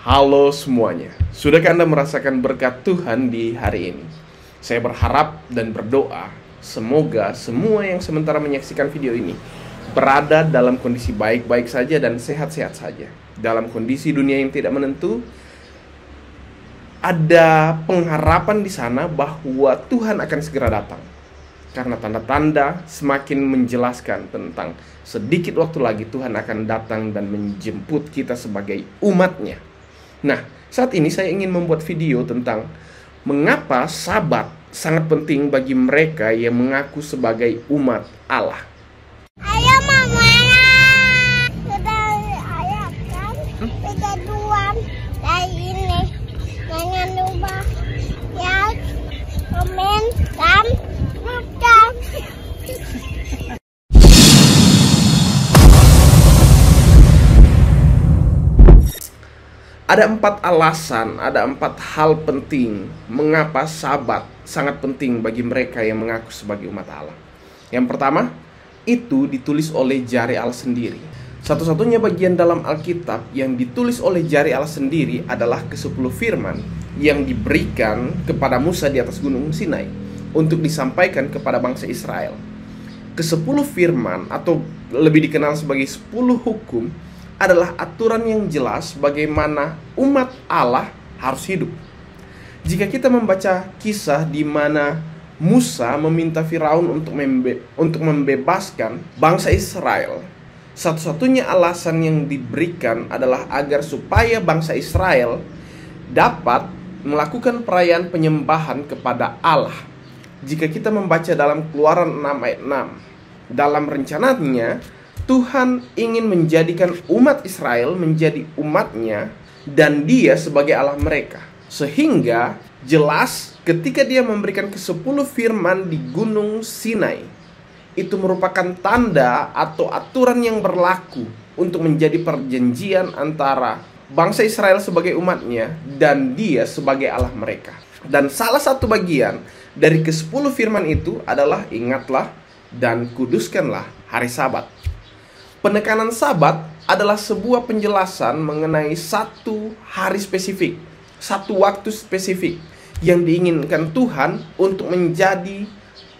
Halo semuanya, sudahkah Anda merasakan berkat Tuhan di hari ini? Saya berharap dan berdoa semoga semua yang sementara menyaksikan video ini berada dalam kondisi baik-baik saja dan sehat-sehat saja. Dalam kondisi dunia yang tidak menentu, ada pengharapan di sana bahwa Tuhan akan segera datang. Karena tanda-tanda semakin menjelaskan tentang sedikit waktu lagi Tuhan akan datang dan menjemput kita sebagai umatnya. Nah, saat ini saya ingin membuat video tentang mengapa Sabat sangat penting bagi mereka yang mengaku sebagai umat Allah. Ayo mama, sudah ayah kan, sudah dua dari ini. Jangan lupa ya, komen dan subscribe. Ada 4 alasan, ada 4 hal penting mengapa Sabat sangat penting bagi mereka yang mengaku sebagai umat Allah. Yang pertama, itu ditulis oleh jari Allah sendiri. Satu-satunya bagian dalam Alkitab yang ditulis oleh jari Allah sendiri adalah ke-10 firman yang diberikan kepada Musa di atas gunung Sinai untuk disampaikan kepada bangsa Israel. Ke-10 firman atau lebih dikenal sebagai 10 hukum adalah aturan yang jelas bagaimana umat Allah harus hidup. Jika kita membaca kisah di mana Musa meminta Firaun untuk membebaskan bangsa Israel, satu-satunya alasan yang diberikan adalah agar supaya bangsa Israel dapat melakukan perayaan penyembahan kepada Allah. Jika kita membaca dalam Keluaran 6 ayat 6, dalam rencananya Tuhan ingin menjadikan umat Israel menjadi umatnya dan dia sebagai Allah mereka. Sehingga jelas ketika dia memberikan ke-10 firman di gunung Sinai, itu merupakan tanda atau aturan yang berlaku untuk menjadi perjanjian antara bangsa Israel sebagai umatnya dan dia sebagai Allah mereka. Dan salah satu bagian dari ke-10 firman itu adalah ingatlah dan kuduskanlah hari Sabat. Penekanan Sabat adalah sebuah penjelasan mengenai satu hari spesifik, satu waktu spesifik yang diinginkan Tuhan untuk menjadi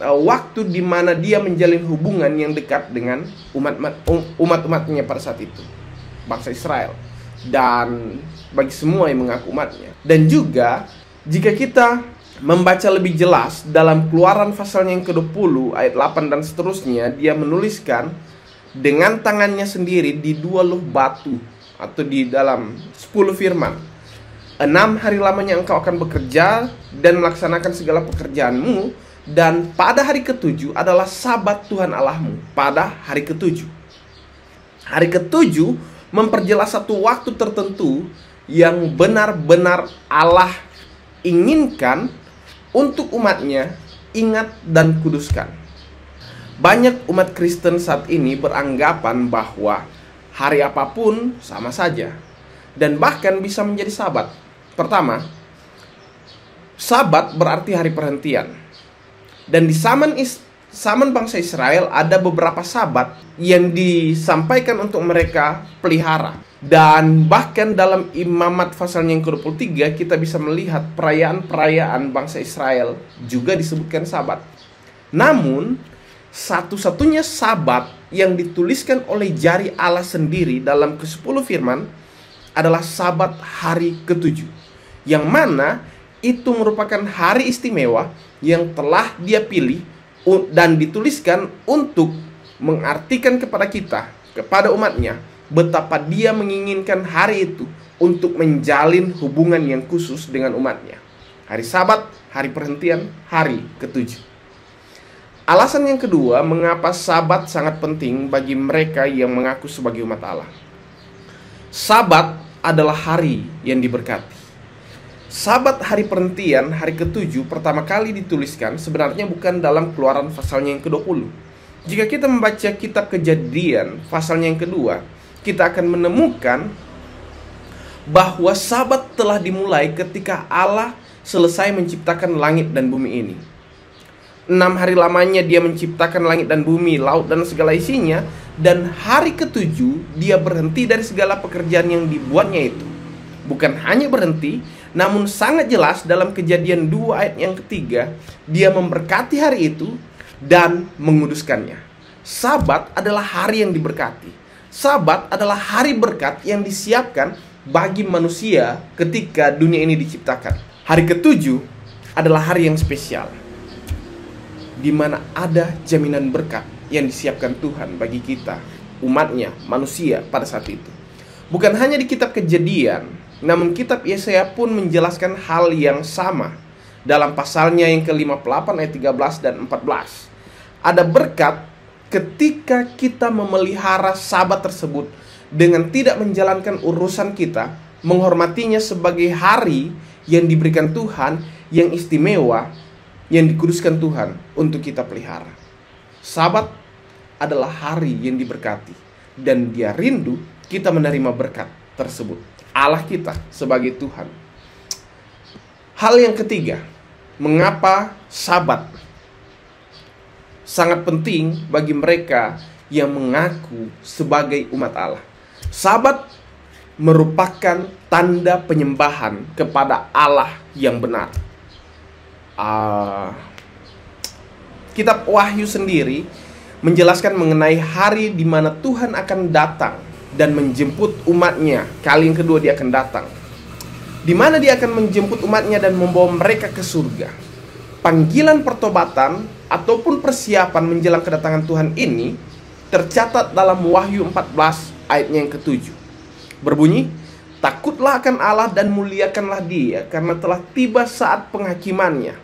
waktu di mana dia menjalin hubungan yang dekat dengan umat-umatnya pada saat itu, bangsa Israel, dan bagi semua yang mengaku umatnya. Dan juga jika kita membaca lebih jelas dalam Keluaran pasalnya yang ke-20 ayat 8 dan seterusnya, dia menuliskan dengan tangannya sendiri di 2 loh batu atau di dalam 10 firman. 6 hari lamanya engkau akan bekerja dan melaksanakan segala pekerjaanmu, dan pada hari ke-7 adalah Sabat Tuhan Allahmu. Pada hari ke-7, hari ke-7 memperjelas satu waktu tertentu yang benar-benar Allah inginkan untuk umatnya ingat dan kuduskan. Banyak umat Kristen saat ini beranggapan bahwa hari apapun sama saja dan bahkan bisa menjadi Sabat. Pertama, Sabat berarti hari perhentian. Dan di zaman bangsa Israel ada beberapa Sabat yang disampaikan untuk mereka pelihara. Dan bahkan dalam Imamat pasalnya yang ke-23 kita bisa melihat perayaan-perayaan bangsa Israel juga disebutkan Sabat. Namun satu-satunya Sabat yang dituliskan oleh jari Allah sendiri dalam ke-10 firman adalah Sabat hari ke-7, yang mana itu merupakan hari istimewa yang telah dia pilih dan dituliskan untuk mengartikan kepada kita, kepada umatnya, betapa dia menginginkan hari itu untuk menjalin hubungan yang khusus dengan umatnya. Hari Sabat, hari perhentian, hari ke-7. Alasan yang kedua, mengapa Sabat sangat penting bagi mereka yang mengaku sebagai umat Allah. Sabat adalah hari yang diberkati. Sabat hari perhentian, hari ke-7 pertama kali dituliskan sebenarnya bukan dalam Keluaran pasalnya yang ke-20. Jika kita membaca kitab Kejadian pasalnya yang kedua, kita akan menemukan bahwa Sabat telah dimulai ketika Allah selesai menciptakan langit dan bumi ini. 6 hari lamanya dia menciptakan langit dan bumi, laut dan segala isinya. Dan hari ke-7 dia berhenti dari segala pekerjaan yang dibuatnya itu. Bukan hanya berhenti, namun sangat jelas dalam Kejadian 2 ayat yang ketiga, dia memberkati hari itu dan menguduskannya. Sabat adalah hari yang diberkati. Sabat adalah hari berkat yang disiapkan bagi manusia ketika dunia ini diciptakan. Hari ketujuh adalah hari yang spesial, di mana ada jaminan berkat yang disiapkan Tuhan bagi kita, umatnya, manusia pada saat itu. Bukan hanya di kitab Kejadian, namun kitab Yesaya pun menjelaskan hal yang sama dalam pasalnya yang ke-58 ayat 13 dan 14. Ada berkat ketika kita memelihara sabat tersebut dengan tidak menjalankan urusan kita, menghormatinya sebagai hari yang diberikan Tuhan, yang istimewa, yang dikuduskan Tuhan untuk kita pelihara. Sabat adalah hari yang diberkati, dan dia rindu kita menerima berkat tersebut, Allah kita sebagai Tuhan. Hal yang ketiga, mengapa sabat sangat penting bagi mereka yang mengaku sebagai umat Allah. Sabat merupakan tanda penyembahan kepada Allah yang benar. Kitab Wahyu sendiri menjelaskan mengenai hari di mana Tuhan akan datang dan menjemput umatnya. Kali yang kedua dia akan datang, di mana dia akan menjemput umatnya dan membawa mereka ke surga. Panggilan pertobatan ataupun persiapan menjelang kedatangan Tuhan ini tercatat dalam Wahyu 14 ayatnya yang ke-7. Berbunyi, takutlah akan Allah dan muliakanlah dia, karena telah tiba saat penghakimannya.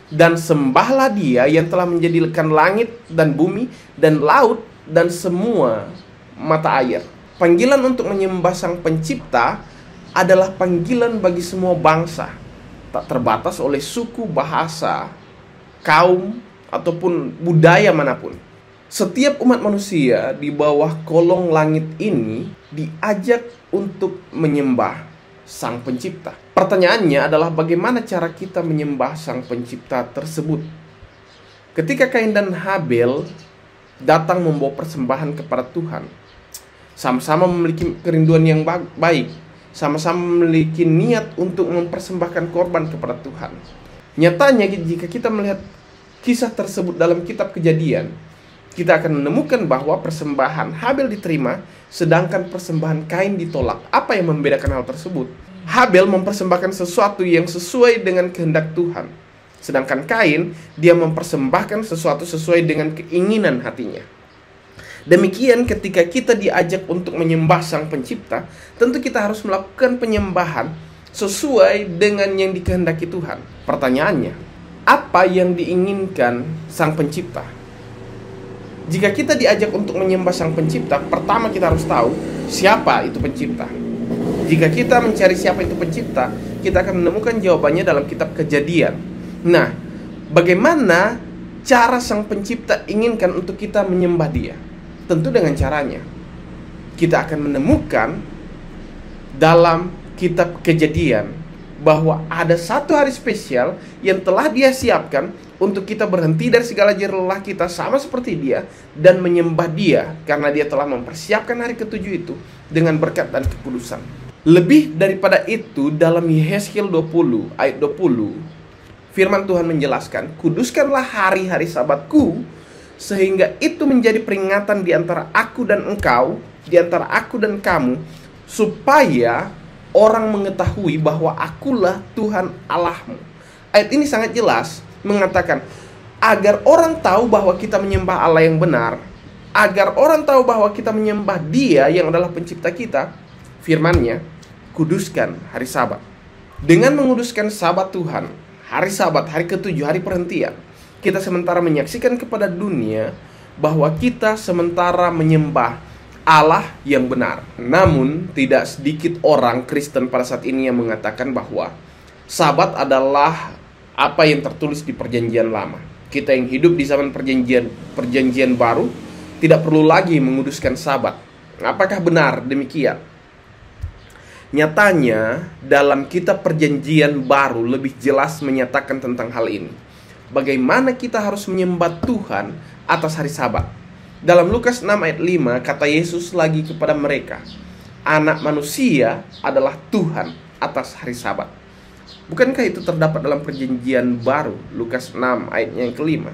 Dan sembahlah dia yang telah menjadikan langit dan bumi dan laut dan semua mata air. Panggilan untuk menyembah Sang Pencipta adalah panggilan bagi semua bangsa, tak terbatas oleh suku, bahasa, kaum, ataupun budaya manapun. Setiap umat manusia di bawah kolong langit ini diajak untuk menyembah Sang Pencipta. Pertanyaannya adalah bagaimana cara kita menyembah Sang Pencipta tersebut? Ketika Kain dan Habel datang membawa persembahan kepada Tuhan, sama-sama memiliki kerinduan yang baik, sama-sama memiliki niat untuk mempersembahkan korban kepada Tuhan. Nyatanya jika kita melihat kisah tersebut dalam kitab Kejadian, kita akan menemukan bahwa persembahan Habel diterima, sedangkan persembahan Kain ditolak. Apa yang membedakan hal tersebut? Habel mempersembahkan sesuatu yang sesuai dengan kehendak Tuhan, sedangkan Kain, dia mempersembahkan sesuatu sesuai dengan keinginan hatinya. Demikian ketika kita diajak untuk menyembah Sang Pencipta, tentu kita harus melakukan penyembahan sesuai dengan yang dikehendaki Tuhan. Pertanyaannya, apa yang diinginkan Sang Pencipta? Jika kita diajak untuk menyembah Sang Pencipta, pertama kita harus tahu siapa itu Pencipta. Jika kita mencari siapa itu Pencipta, kita akan menemukan jawabannya dalam kitab Kejadian. Nah, bagaimana cara Sang Pencipta inginkan untuk kita menyembah Dia? Tentu dengan caranya kita akan menemukan dalam kitab Kejadian bahwa ada satu hari spesial yang telah Dia siapkan untuk kita berhenti dari segala jerah lelah kita sama seperti Dia dan menyembah Dia, karena Dia telah mempersiapkan hari ketujuh itu dengan berkat dan kekudusan. Lebih daripada itu, dalam Yehezkiel 20 ayat 20 firman Tuhan menjelaskan, kuduskanlah hari-hari sabatku, sehingga itu menjadi peringatan di antara aku dan engkau, di antara aku dan kamu, supaya orang mengetahui bahwa akulah Tuhan Allahmu. Ayat ini sangat jelas mengatakan, agar orang tahu bahwa kita menyembah Allah yang benar, agar orang tahu bahwa kita menyembah Dia yang adalah pencipta kita. Firman-Nya, kuduskan hari Sabat. Dengan menguduskan Sabat Tuhan, hari Sabat, hari ketujuh, hari perhentian, kita sementara menyaksikan kepada dunia bahwa kita sementara menyembah Allah yang benar. Namun tidak sedikit orang Kristen pada saat ini yang mengatakan bahwa Sabat adalah apa yang tertulis di Perjanjian Lama. Kita yang hidup di zaman perjanjian baru tidak perlu lagi menguduskan Sabat. Apakah benar demikian? Nyatanya dalam kitab Perjanjian Baru lebih jelas menyatakan tentang hal ini. Bagaimana kita harus menyembah Tuhan atas hari Sabat. Dalam Lukas 6 ayat 5 kata Yesus lagi kepada mereka, anak manusia adalah Tuhan atas hari Sabat. Bukankah itu terdapat dalam perjanjian baru, Lukas 6 ayatnya yang kelima?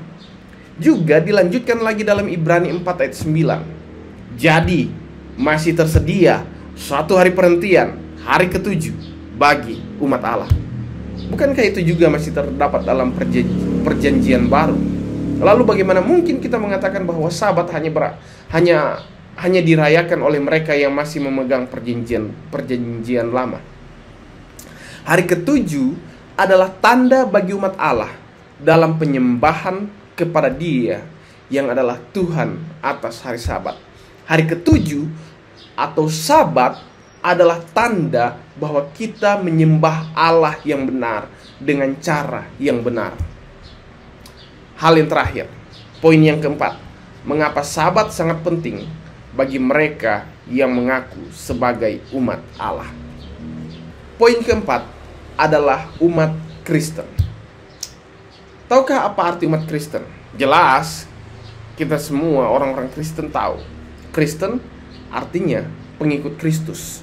Juga dilanjutkan lagi dalam Ibrani 4 ayat 9. Jadi masih tersedia suatu hari perhentian, hari ke-7 bagi umat Allah. Bukankah itu juga masih terdapat dalam perjanjian baru? Lalu bagaimana mungkin kita mengatakan bahwa Sabat hanya dirayakan oleh mereka yang masih memegang perjanjian lama? Hari ke-7 adalah tanda bagi umat Allah dalam penyembahan kepada Dia yang adalah Tuhan atas hari Sabat. Hari ke-7 atau Sabat adalah tanda bahwa kita menyembah Allah yang benar dengan cara yang benar. Hal yang terakhir, poin yang keempat, mengapa Sabat sangat penting bagi mereka yang mengaku sebagai umat Allah. Poin keempat adalah umat Kristen. Tahukah apa arti umat Kristen? Jelas, kita semua orang-orang Kristen tahu. Kristen artinya pengikut Kristus.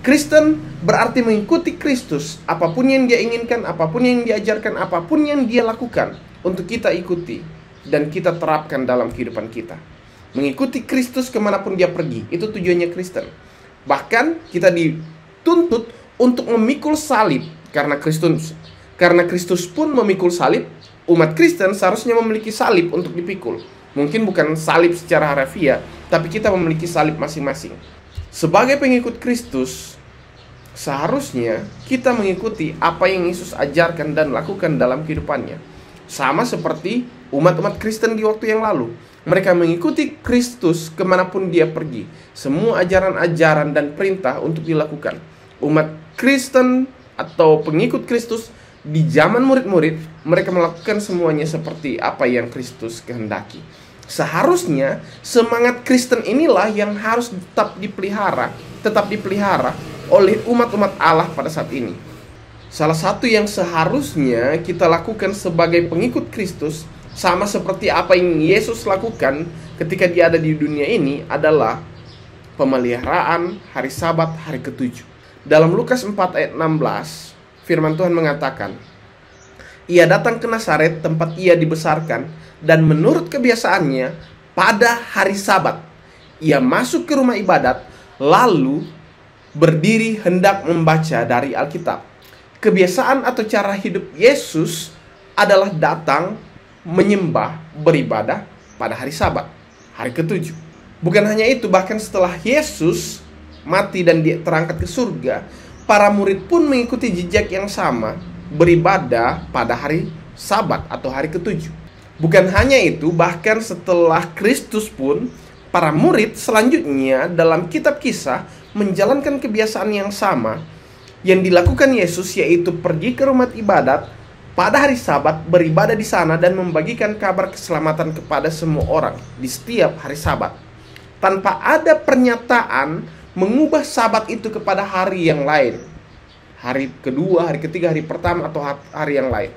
Kristen berarti mengikuti Kristus. Apapun yang Dia inginkan, apapun yang diajarkan, apapun yang Dia lakukan, untuk kita ikuti dan kita terapkan dalam kehidupan kita. Mengikuti Kristus kemanapun Dia pergi, itu tujuannya Kristen. Bahkan kita dituntut untuk memikul salib. Karena Kristus pun memikul salib, umat Kristen seharusnya memiliki salib untuk dipikul. Mungkin bukan salib secara harafiah, tapi kita memiliki salib masing-masing. Sebagai pengikut Kristus, seharusnya kita mengikuti apa yang Yesus ajarkan dan lakukan dalam kehidupannya. Sama seperti umat-umat Kristen di waktu yang lalu. Mereka mengikuti Kristus kemanapun Dia pergi. Semua ajaran-ajaran dan perintah untuk dilakukan. Umat Kristen atau pengikut Kristus di zaman murid-murid, mereka melakukan semuanya seperti apa yang Kristus kehendaki. Seharusnya semangat Kristen inilah yang harus tetap dipelihara oleh umat-umat Allah pada saat ini. Salah satu yang seharusnya kita lakukan sebagai pengikut Kristus, sama seperti apa yang Yesus lakukan ketika Dia ada di dunia ini, adalah pemeliharaan hari Sabat, hari ke-7. Dalam Lukas 4 ayat 16, firman Tuhan mengatakan, Ia datang ke Nazaret, tempat Ia dibesarkan, dan menurut kebiasaannya, pada hari Sabat, Ia masuk ke rumah ibadat, lalu berdiri hendak membaca dari Alkitab. Kebiasaan atau cara hidup Yesus adalah datang, menyembah, beribadah pada hari Sabat, hari ke-7. Bukan hanya itu, bahkan setelah Yesus mati dan Dia terangkat ke surga, para murid pun mengikuti jejak yang sama, beribadah pada hari Sabat atau hari ke-7. Bukan hanya itu, bahkan setelah Kristus pun, para murid selanjutnya dalam kitab Kisah menjalankan kebiasaan yang sama yang dilakukan Yesus, yaitu pergi ke rumah ibadat pada hari Sabat, beribadah di sana dan membagikan kabar keselamatan kepada semua orang di setiap hari Sabat, tanpa ada pernyataan mengubah Sabat itu kepada hari yang lain, hari kedua, hari ketiga, hari pertama, atau hari yang lain.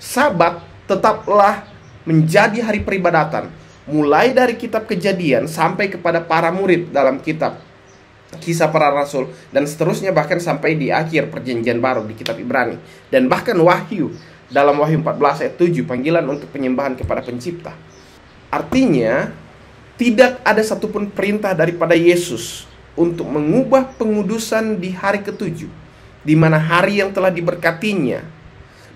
Sabat tetaplah menjadi hari peribadatan, mulai dari kitab Kejadian sampai kepada para murid dalam kitab Kisah Para Rasul, dan seterusnya, bahkan sampai di akhir perjanjian baru di kitab Ibrani, dan bahkan Wahyu dalam Wahyu 14 ayat 7, panggilan untuk penyembahan kepada Pencipta. Artinya, tidak ada satupun perintah daripada Yesus untuk mengubah pengudusan di hari ke-7, di mana hari yang telah diberkatinya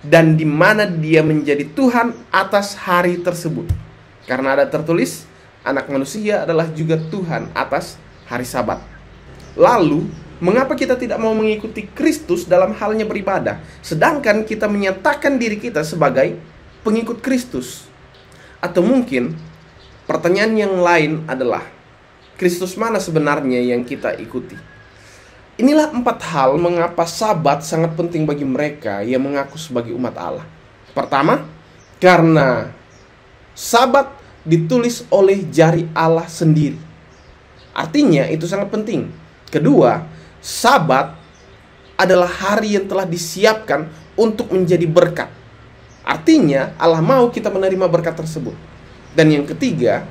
dan di mana Dia menjadi Tuhan atas hari tersebut. Karena ada tertulis, Anak Manusia adalah juga Tuhan atas hari Sabat. Lalu, mengapa kita tidak mau mengikuti Kristus dalam halnya beribadah, sedangkan kita menyatakan diri kita sebagai pengikut Kristus? Atau mungkin pertanyaan yang lain adalah, Kristus mana sebenarnya yang kita ikuti? Inilah 4 hal mengapa Sabat sangat penting bagi mereka yang mengaku sebagai umat Allah. Pertama, karena Sabat ditulis oleh jari Allah sendiri. Artinya itu sangat penting. Kedua, Sabat adalah hari yang telah disiapkan untuk menjadi berkat. Artinya Allah mau kita menerima berkat tersebut. Dan yang ketiga,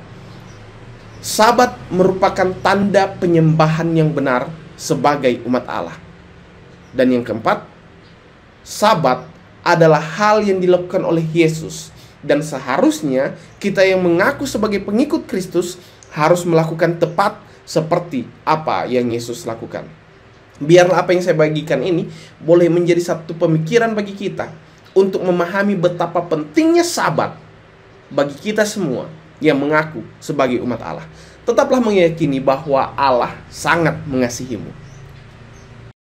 Sabat merupakan tanda penyembahan yang benar sebagai umat Allah. Dan yang keempat, Sabat adalah hal yang dilakukan oleh Yesus. Dan seharusnya kita yang mengaku sebagai pengikut Kristus harus melakukan tepat seperti apa yang Yesus lakukan. Biarlah apa yang saya bagikan ini boleh menjadi satu pemikiran bagi kita untuk memahami betapa pentingnya Sabat bagi kita semua yang mengaku sebagai umat Allah. Tetaplah meyakini bahwa Allah sangat mengasihimu.